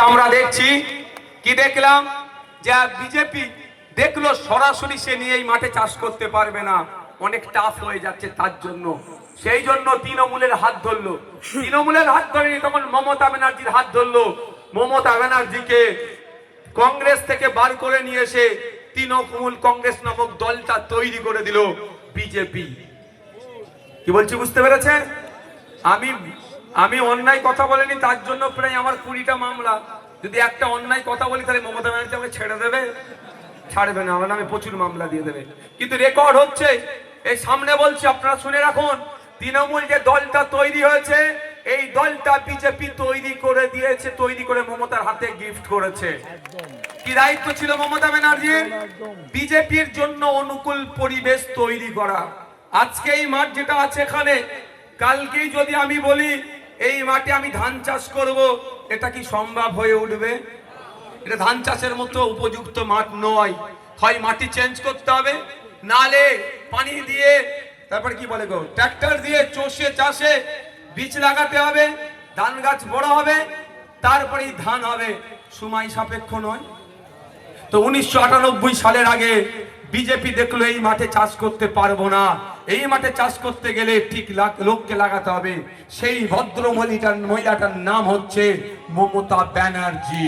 আমরা দেখছি কি দেখলাম যে বিজেপি দেখলো সরাসরি সে নিয়ে এই মাঠে চাষ করতে পারবে না, অনেক টাফ হয়ে যাচ্ছে তার জন্য, সেই জন্য তৃণমূলের হাত ধরলো। তৃণমূলের হাত ধরেনি, তখন মমতা ব্যানার্জির হাত ধরলো। মমতা ব্যানার্জিকে কংগ্রেস থেকে বার করে নিয়ে এসে তৃণমূল কংগ্রেস নামক দলটা তৈরি করে দিল বিজেপি। কি বলছি বুঝতে পেরেছেন? আমি অন্যায় কথা বলিনি, তার জন্য প্রায় আমার 20টা মামলা। যদি একটা অন্যায় কথা বলি তাহলে মমতা ব্যানার্জি আমাকে ছেড়ে দেবে? ছাড়বে না, আমার নামে প্রচুর মামলা দিয়ে দেবে। কিন্তু রেকর্ড হচ্ছে, এই সামনে বলছি, আপনারা শুনে রাখুন। তৃণমূল যে দলটা তৈরি হয়েছে, এই দলটা বিজেপি তৈরি করে দিয়েছে, তৈরি করে মমতার হাতে গিফট করেছে। কি দায়িত্ব ছিল মমতা ব্যানার্জির? বিজেপির জন্য অনুকূল পরিবেশ তৈরি করা। আজকে এই মাঠ যেটা আছে এখানে, কালকেই যদি আমি বলি এই মাঠে আমি ধান চাষ করব, এটা কি সম্ভব হয়ে উঠবে? এটা ধান চাষের মতো উপযুক্ত মাঠ নয়। হয় মাটি চেঞ্জ করতে হবে, নালে পানি দিয়ে, তারপর কি বলে গো, ট্রাক্টর দিয়ে চষে চাষে বীজ লাগাতে হবে, ধান গাছ বড় হবে, তারপরেই ধান হবে। সময় সাপেক্ষ নয় তো। 1998 সালের আগে বিজেপি দেখলো এই মাঠে চাষ করতে পারবো না, এই মাঠে চাষ করতে গেলে ঠিক লোককে লাগাতে হবে। সেই ভদ্র মহিলাটার নাম হচ্ছে মমতা ব্যানার্জি।